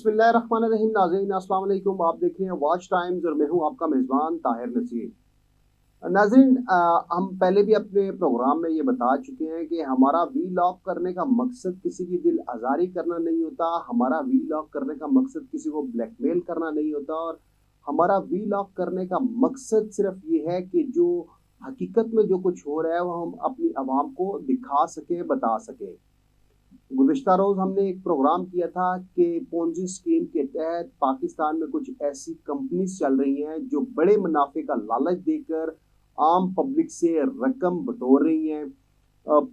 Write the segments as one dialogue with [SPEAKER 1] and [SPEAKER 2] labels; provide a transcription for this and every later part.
[SPEAKER 1] بسم اللہ الرحمن الرحیم. ناظرین السلام علیکم. آپ دیکھ رہے ہیں واچ ٹائمز اور میں ہوں آپ کا میزبان طاہر نصیر. ناظرین ہم پہلے بھی اپنے پروگرام میں یہ بتا چکے ہیں کہ ہمارا وی لاگ کرنے کا مقصد کسی کی دل آزاری کرنا نہیں ہوتا. ہمارا وی لاگ کرنے کا مقصد کسی کو بلیک میل کرنا نہیں ہوتا. اور ہمارا وی لاگ کرنے کا مقصد صرف یہ ہے کہ جو حقیقت میں جو کچھ ہو رہا ہے وہ ہم اپنی عوام کو دکھا سکیں, بتا سکیں. گزشتہ روز ہم نے ایک پروگرام کیا تھا کہ پونزی اسکیم کے تحت پاکستان میں کچھ ایسی کمپنیز چل رہی ہیں جو بڑے منافع کا لالچ دے کر عام پبلک سے رقم بٹور رہی ہیں.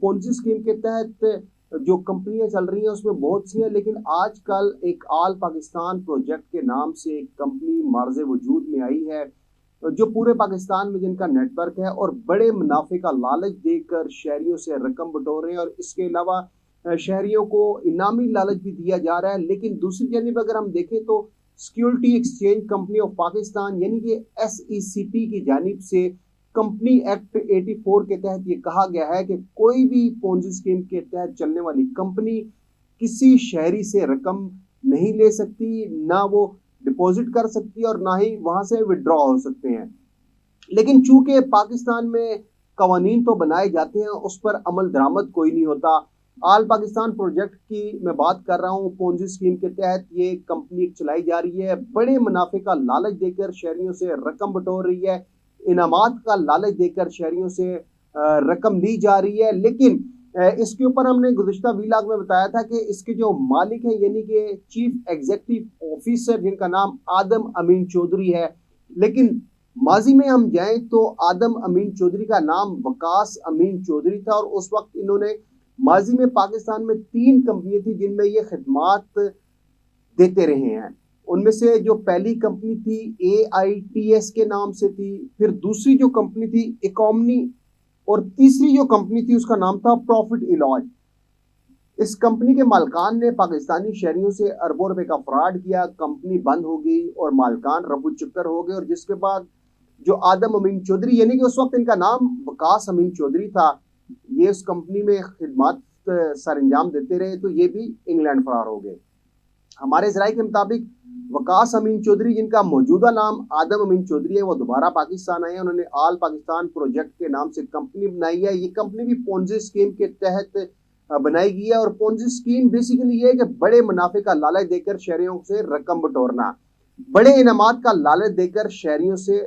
[SPEAKER 1] پونزی اسکیم کے تحت جو کمپنیاں چل رہی ہیں اس میں بہت سی ہیں, لیکن آج کل ایک آل پاکستان پروجیکٹ کے نام سے ایک کمپنی معرض وجود میں آئی ہے جو پورے پاکستان میں جن کا نیٹ ورک ہے اور بڑے منافع کا لالچ دے کر شہریوں سے رقم بٹور رہے ہیں. اور اس کے علاوہ شہریوں کو انعامی لالچ بھی دیا جا رہا ہے. لیکن دوسری جانب اگر ہم دیکھیں تو security exchange company of Pakistan یعنی کہ SECP کی جانب سے کمپنی ایکٹ 84 کے تحت یہ کہا گیا ہے کہ کوئی بھی پونزی اسکیم کے تحت چلنے والی کمپنی کسی شہری سے رقم نہیں لے سکتی, نہ وہ ڈپوزٹ کر سکتی اور نہ ہی وہاں سے وڈرا ہو سکتے ہیں. لیکن چونکہ پاکستان میں قوانین تو بنائے جاتے ہیں, اس پر عمل درآمد کوئی نہیں ہوتا. آل پاکستان پروجیکٹ کی میں بات کر رہا ہوں. پونزی اسکیم کے تحت یہ کمپنی چلائی جا رہی ہے, بڑے منافع کا لالچ دے کر شہریوں سے رقم بٹور رہی ہے, انعامات کا لالچ دے کر شہریوں سے رقم لی جا رہی ہے. لیکن اس کے اوپر ہم نے گزشتہ ویلاگ میں بتایا تھا کہ اس کے جو مالک ہیں یعنی کہ چیف ایگزیکٹو آفیسر جن کا نام آدم امین چودھری ہے, لیکن ماضی میں ہم جائیں تو آدم امین چودھری کا نام وقاص امین چودھری تھا. اور اس وقت انہوں نے ماضی میں پاکستان میں 3 کمپنیاں تھیں جن میں یہ خدمات دیتے رہے ہیں. ان میں سے جو پہلی کمپنی تھی AITS کے نام سے تھی, پھر دوسری جو کمپنی تھی اکومنی, اور تیسری جو کمپنی تھی اس کا نام تھا پروفٹ علاج. اس کمپنی کے مالکان نے پاکستانی شہریوں سے اربوں روپے کا فراڈ کیا, کمپنی بند ہو گئی اور مالکان رفو چکر ہو گئے. اور جس کے بعد جو آدم امین چودھری یعنی کہ اس وقت ان کا نام وقاص امین چودھری تھا, یہ اس کمپنی میں خدمات سر انجام دیتے رہے تو یہ بھی انگلینڈ فرار ہو گئے. ہمارے ذرائع کے مطابق وقاص امین چودھری جن کا موجودہ نام آدم امین چودھری ہے وہ دوبارہ پاکستان آئے ہیں. انہوں نے آل پاکستان پروجیکٹ کے نام سے کمپنی بنائی ہے. یہ کمپنی بھی پونزی اسکیم کے تحت بنائی گئی ہے. اور پونزی اسکیم بیسیکلی یہ ہے کہ بڑے منافع کا لالچ دے کر شہریوں سے رقم بٹورنا, بڑے انعامات کا لالچ دے کر شہریوں سے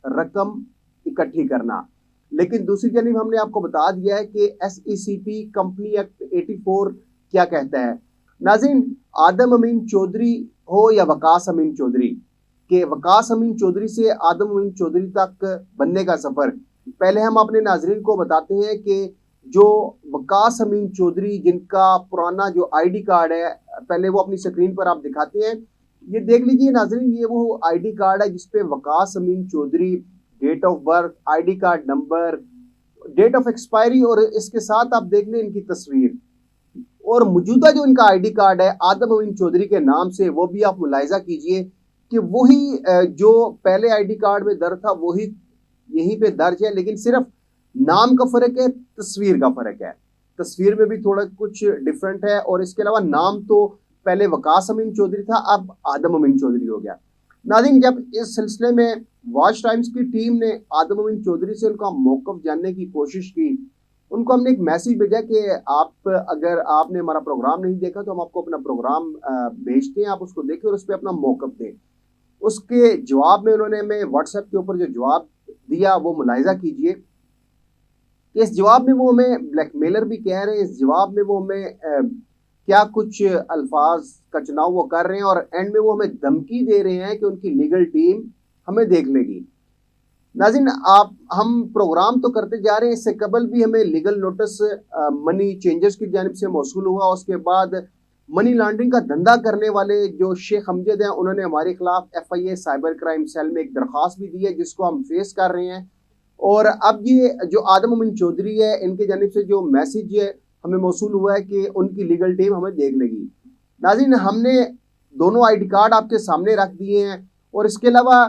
[SPEAKER 1] رقم اکٹھی کرنا. لیکن دوسری جانب ہم نے آپ کو بتا دیا ہے کہ SECP کمپنی ایکٹ 84 کیا کہتا ہے. ناظرین, آدم امین چودھری ہو یا وقاص امین چودھری, کہ وقاص امین چودھری سے آدم امین چودھری تک بننے کا سفر, پہلے ہم اپنے ناظرین کو بتاتے ہیں کہ جو وقاص امین چودھری جن کا پرانا جو ID کارڈ ہے, پہلے وہ اپنی سکرین پر آپ دکھاتے ہیں, یہ دیکھ لیجئے ناظرین, یہ وہ ID کارڈ ہے جس پہ Waqas Amin Chaudhry, date of birth, ID card number, date of expiry, اور اس کے ساتھ آپ دیکھ لیں ان کی تصویر. اور موجودہ جو ان کا ID کارڈ ہے آدم امین چودھری کے نام سے, وہ بھی آپ ملاحظہ کیجئے کہ وہی جو پہلے ID کارڈ میں درج تھا وہی یہیں پہ درج ہے, لیکن صرف نام کا فرق ہے, تصویر کا فرق ہے. تصویر میں بھی تھوڑا کچھ ڈیفرنٹ ہے. اور اس کے علاوہ نام تو پہلے وقاص امین چودھری تھا, اب آدم امین چودھری ہو گیا. ناظرین, جب اس سلسلے میں واچ ٹائمز کی ٹیم نے آدم امین چودھری سے ان کا موقف جاننے کی کوشش کی, ان کو ہم نے ایک میسج بھیجا کہ آپ اگر آپ نے ہمارا پروگرام نہیں دیکھا تو ہم آپ کو اپنا پروگرام بھیجتے ہیں, آپ اس کو دیکھیں اور اس پہ اپنا موقف دیں. اس کے جواب میں انہوں نے ہمیں واٹس ایپ کے اوپر جو جواب دیا وہ ملاحظہ کیجئے کہ اس جواب میں وہ ہمیں بلیک میلر بھی کہہ رہے ہیں, اس جواب میں وہ ہمیں کیا کچھ الفاظ کا چناؤ وہ کر رہے ہیں, اور اینڈ میں وہ ہمیں دھمکی دے رہے ہیں کہ ان کی لیگل ٹیم ہمیں دیکھ لے گی. ناظرین, ہم پروگرام تو کرتے جا رہے ہیں, اس سے قبل بھی ہمیں لیگل نوٹس منی چینجرز کی جانب سے موصول ہوا. اس کے بعد منی لانڈرنگ کا دھندا کرنے والے جو شیخ امجد ہیں انہوں نے ہمارے خلاف FIA سائبر کرائم سیل میں ایک درخواست بھی دی ہے جس کو ہم فیس کر رہے ہیں. اور اب یہ جو آدم امین چودھری ہے ان کی جانب سے جو میسج ہمیں موصول ہوا ہے کہ ان کی لیگل ٹیم ہمیں دیکھ لے گی. ناظرین, ہم نے دونوں ID کارڈ آپ کے سامنے رکھ دیے ہیں, اور اس کے علاوہ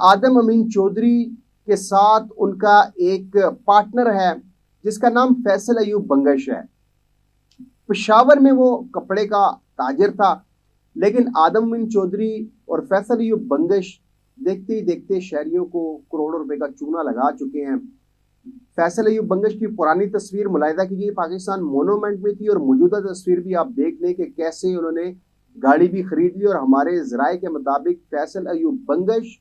[SPEAKER 1] آدم امین چودھری کے ساتھ ان کا ایک پارٹنر ہے جس کا نام فیصل ایوب بنگش ہے. پشاور میں وہ کپڑے کا تاجر تھا. لیکن آدم امین چودھری اور فیصل ایوب بنگش دیکھتے ہی دیکھتے شہریوں کو کروڑوں روپے کا چونا لگا چکے ہیں۔ فیصل ایوب بنگش کی پرانی تصویر ملاحظہ کیجیے، پاکستان مونومنٹ میں تھی، اور موجودہ تصویر بھی آپ دیکھ لیں کہ کیسے انہوں نے گاڑی بھی خرید لی۔ اور ہمارے ذرائع کے مطابق فیصل ایوب بنگش،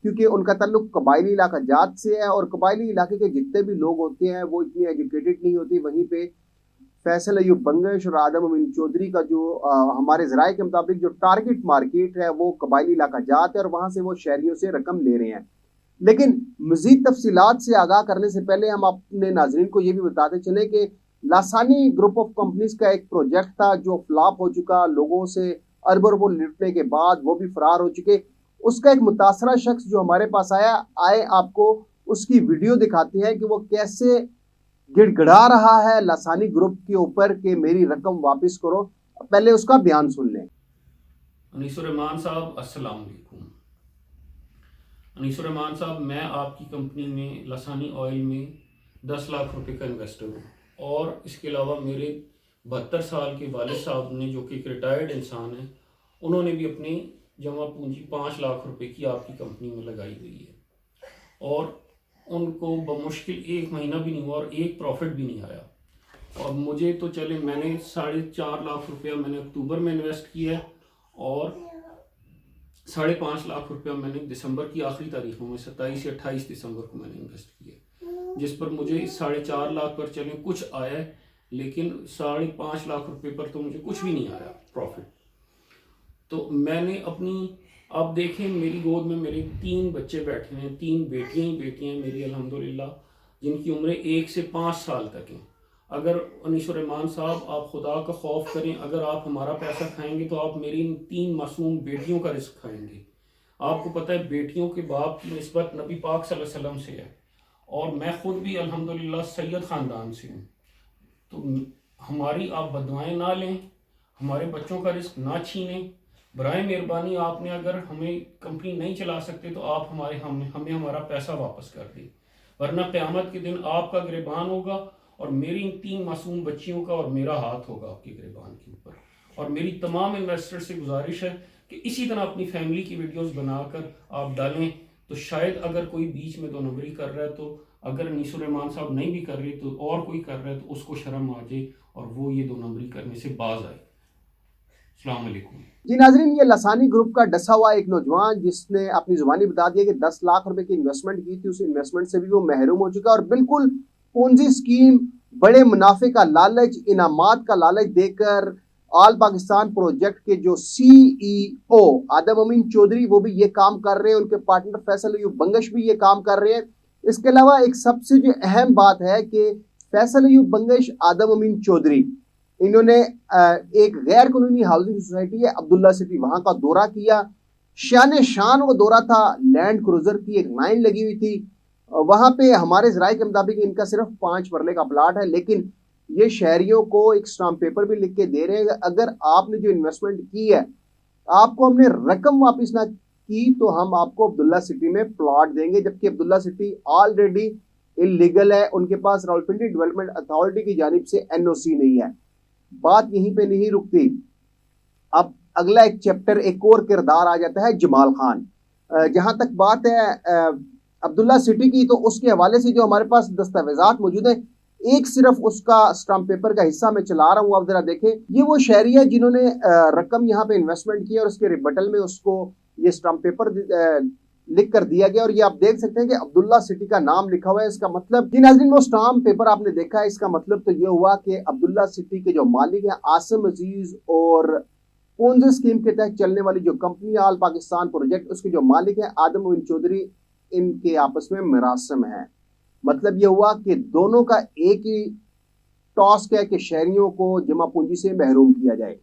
[SPEAKER 1] کیونکہ ان کا تعلق قبائلی علاقہ جات سے ہے، اور قبائلی علاقے کے جتنے بھی لوگ ہوتے ہیں وہ اتنے ایجوکیٹڈ نہیں ہوتے، وہیں پہ فیصل ایوب بنگش اور آدم امین چودھری کا جو ہمارے ذرائع کے مطابق جو ٹارگٹ مارکیٹ ہے وہ قبائلی علاقہ جات ہے، اور وہاں سے وہ شہریوں سے رقم لے رہے ہیں۔ لیکن مزید تفصیلات سے آگاہ کرنے سے پہلے ہم اپنے ناظرین کو یہ بھی بتاتے چلیں کہ لاسانی گروپ آف کمپنیز کا ایک پروجیکٹ تھا جو فلاپ ہو چکا، لوگوں سے اربوں اربوں لوٹنے کے بعد وہ بھی فرار ہو چکے۔ اس کا ایک متاثرہ شخص جو ہمارے پاس آئے آپ کو اس کی ویڈیو دکھاتے ہیں کہ وہ کیسے گڑ گڑا رہا ہے لاسانی گروپ کے اوپر کہ میری رقم واپس کرو۔ پہلے اس کا بیان سن لیں۔
[SPEAKER 2] انیس الرحمان صاحب السلام علیکم۔ انیس الرحمان صاحب، میں آپ کی کمپنی میں لسانی آئل میں 10 لاکھ روپے کا انویسٹر ہوں، اور اس کے علاوہ میرے 72 سال کے والد صاحب نے جو کہ ایک ریٹائرڈ انسان ہیں، انہوں نے بھی اپنی جمع پونجی 5 لاکھ روپے کی آپ کی کمپنی میں لگائی ہوئی ہے، اور ان کو بمشکل 1 مہینہ بھی نہیں ہوا اور ایک پروفٹ بھی نہیں آیا۔ اور مجھے تو چلے میں نے 4.5 لاکھ روپیہ میں نے اکتوبر میں انویسٹ کیا ہے، اور 5.5 لاکھ روپیہ میں نے دسمبر کی آخری تاریخوں میں 27 یا 28 دسمبر کو میں نے انویسٹ کیا، جس پر مجھے 4.5 لاکھ پر چلیں کچھ آیا ہے، لیکن 5.5 لاکھ روپے پر تو مجھے کچھ بھی نہیں آیا پروفٹ۔ تو میں نے آپ دیکھیں میری گود میں میرے 3 بچے بیٹھے ہیں، 3 بیٹیاں ہی بیٹیاں ہیں میری الحمدللہ، جن کی عمریں 1 سے 5 سال تک ہیں۔ اگر انیس الرحمان صاحب آپ خدا کا خوف کریں، اگر آپ ہمارا پیسہ کھائیں گے تو آپ میری 3 معصوم بیٹیوں کا رزق کھائیں گے۔ آپ کو پتہ ہے بیٹیوں کے باپ کی نسبت نبی پاک صلی اللہ علیہ وسلم سے ہے، اور میں خود بھی الحمدللہ سید خاندان سے ہوں۔ تو ہماری آپ بددعائیں نہ لیں، ہمارے بچوں کا رزق نہ چھینیں۔ برائے مہربانی آپ نے اگر ہمیں کمپنی نہیں چلا سکتے تو آپ ہمیں ہمارا پیسہ واپس کر دیں، ورنہ قیامت کے دن آپ کا گریبان ہوگا، اور میری 3 معصوم بچیوں کا اور میرا ہاتھ ہوگا آپ کے گریبان کے اوپر۔ اور میری تمام انویسٹر سے گزارش ہے کہ اسی طرح اپنی فیملی کی ویڈیوز بنا کر آپ ڈالیں، تو شاید اگر کوئی بیچ میں 2 نمبری کر رہا ہے، تو اگر انیس الرحمان صاحب نہیں بھی کر رہے تو اور کوئی کر رہا ہے تو اس کو شرم آ جائے اور وہ یہ 2 نمبری کرنے سے باز آئے۔ السلام علیکم۔
[SPEAKER 1] جی ناظرین، یہ لسانی گروپ کا ڈسا ہوا ایک نوجوان جس نے اپنی زبانی بتا دیا کہ 10 لاکھ روپے کی انویسٹمنٹ کی تھی، اس انویسٹمنٹ سے بھی وہ محروم ہو چکا، اور بالکل پونزی اسکیم، بڑے منافع کا لالچ، انعامات کا لالچ دے کر آل پاکستان پروجیکٹ کے جو CEO آدم امین چودھری وہ بھی یہ کام کر رہے ہیں، ان کے پارٹنر فیصل ایوب بنگش بھی یہ کام کر رہے ہیں۔ اس کے علاوہ ایک سب سے جو اہم بات ہے کہ فیصل ایوب بنگش، آدم امین چودھری، انہوں نے ایک غیر قانونی ہاؤسنگ سوسائٹی ہے عبداللہ سٹی، وہاں کا دورہ کیا۔ شان وہ دورہ تھا، لینڈ کروزر کی ایک لائن لگی ہوئی تھی، وہاں پہ ہمارے ذرائع کے مطابق ان کا صرف 5 مرلے کا پلاٹ ہے، لیکن یہ شہریوں کو ایک اسٹامپ پیپر بھی لکھ کے دے رہے ہیں، اگر آپ نے جو انویسٹمنٹ کی ہے آپ کو ہم نے رقم واپس نہ کی تو ہم آپ کو عبداللہ سٹی میں پلاٹ دیں گے، جبکہ عبداللہ سٹی آلریڈی انلیگل ہے، ان کے پاس راولپنڈی ڈیولپمنٹ اتھارٹی کی جانب سے NOC نہیں ہے۔ بات یہیں پہ نہیں رکتی، اب اگلا ایک چیپٹر، ایک اور کردار آ جاتا ہے جمال خان۔ جہاں تک بات ہے عبداللہ سٹی کی، تو اس کے حوالے سے جو ہمارے پاس دستاویزات موجود ہیں، ایک صرف اس کا اسٹامپ پیپر کا حصہ میں چلا رہا ہوں، آپ ذرا دیکھیں۔ یہ وہ شہری ہے جنہوں نے رقم یہاں پہ انویسٹمنٹ کی، اور اس کے ریبٹل میں اس کو یہ اسٹامپ پیپر لکھ کر دیا گیا، اور یہ آپ دیکھ سکتے ہیں کہ عبداللہ سٹی کا نام لکھا ہوا ہے۔ اس کا مطلب جی ناظرین، وہ اسٹامپ پیپر آپ نے دیکھا ہے، اس کا مطلب تو یہ ہوا کہ عبداللہ سٹی کے جو مالک ہیں عاصم عزیز، اور پونزی اسکیم کے تحت چلنے والی جو کمپنی آل پاکستان پروجیکٹ، اس کے جو مالک ہیں آدم امین چودھری، ان کے آپس میں مراسم ہے۔ مطلب یہ ہوا کہ دونوں کا ایک ہی ٹاسک ہے کہ شہریوں کو جمع پونجی سے محروم کیا جائے،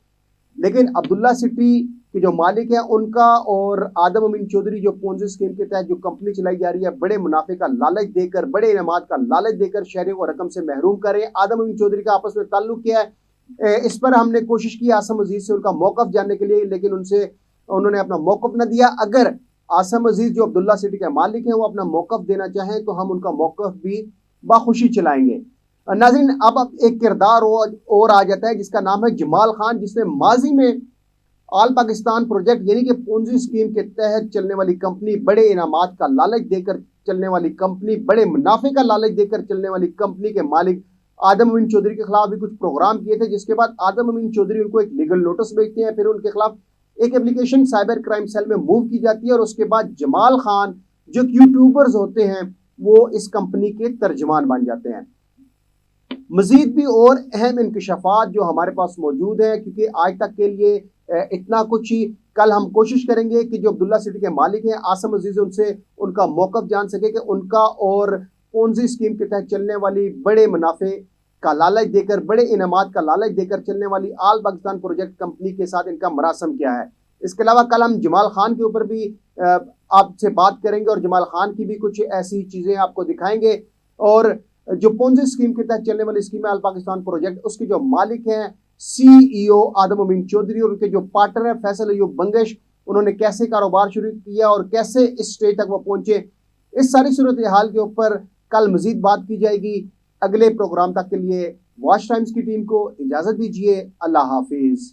[SPEAKER 1] لیکن عبداللہ سٹی کے جو مالک ہیں ان کا اور آدم امین چودھری جو پونزی اسکیم کے تحت جو کمپنی چلائی جا رہی ہے، بڑے منافع کا لالچ دے کر، بڑے انعامات کا لالچ دے کر شہریوں کو رقم سے محروم کرے۔ آدم امین چودھری کا آپس میں تعلق کیا ہے، اس پر ہم نے کوشش کی عاصم عزیز سے ان کا موقف جاننے کے لیے، لیکن انہوں نے اپنا موقف نہ دیا۔ اگر عاصم عزیز جو عبداللہ سٹی کے مالک ہیں وہ اپنا موقف دینا چاہیں تو ہم ان کا موقف بھی باخوشی چلائیں گے۔ ناظرین، اب ایک کردار اور آ جاتا ہے جس کا نام ہے جمال خان، جس نے ماضی میں آل پاکستان پروجیکٹ یعنی کہ پونزی اسکیم کے تحت چلنے والی کمپنی، بڑے انعامات کا لالچ دے کر چلنے والی کمپنی، بڑے منافع کا لالچ دے کر چلنے والی کمپنی کے مالک آدم امین چودھری کے خلاف بھی کچھ پروگرام کیے تھے، جس کے بعد آدم امین چودھری ان کو ایک لیگل نوٹس بھیجتے ہیں، پھر ان کے خلاف ایک اپلیکیشن سائبر کرائم سیل میں موو کی جاتی ہے، اور اس کے بعد جمال خان جو یوٹیوبرز ہوتے ہیں وہ اس کمپنی کے ترجمان بن جاتے ہیں۔ مزید بھی اور اہم انکشافات جو ہمارے پاس موجود ہیں، کیونکہ آج تک کے لیے اتنا کچھ ہی، کل ہم کوشش کریں گے کہ جو عبداللہ سٹی کے مالک ہیں عاصم عزیز، ان سے ان کا موقف جان سکے کہ ان کا اور پونزی اسکیم کے تحت چلنے والی بڑے منافع کا لالچ دے کر، بڑے انعامات کا لالچ دے کر چلنے والی آل پاکستان پروجیکٹ کمپنی کے ساتھ ان کا مراسم کیا ہے۔ اس کے علاوہ کل ہم جمال خان کے اوپر بھی آپ سے بات کریں گے، اور جمال خان کی بھی کچھ ایسی چیزیں آپ کو دکھائیں گے، اور جو پونزی اسکیم کے تحت چلنے والی اسکیم ہے آل پاکستان پروجیکٹ، اس کے جو مالک ہیں سی ای او آدم امین چودھری، اور ان کے جو پارٹنر ہیں فیصل ایوب بنگش، انہوں نے کیسے کاروبار شروع کیا اور کیسے اس سٹیج تک وہ پہنچے، اس ساری صورتحال کے اوپر کل مزید بات کی جائے گی۔ اگلے پروگرام تک کے لیے واچ ٹائمز کی ٹیم کو اجازت دیجیے۔ اللہ حافظ۔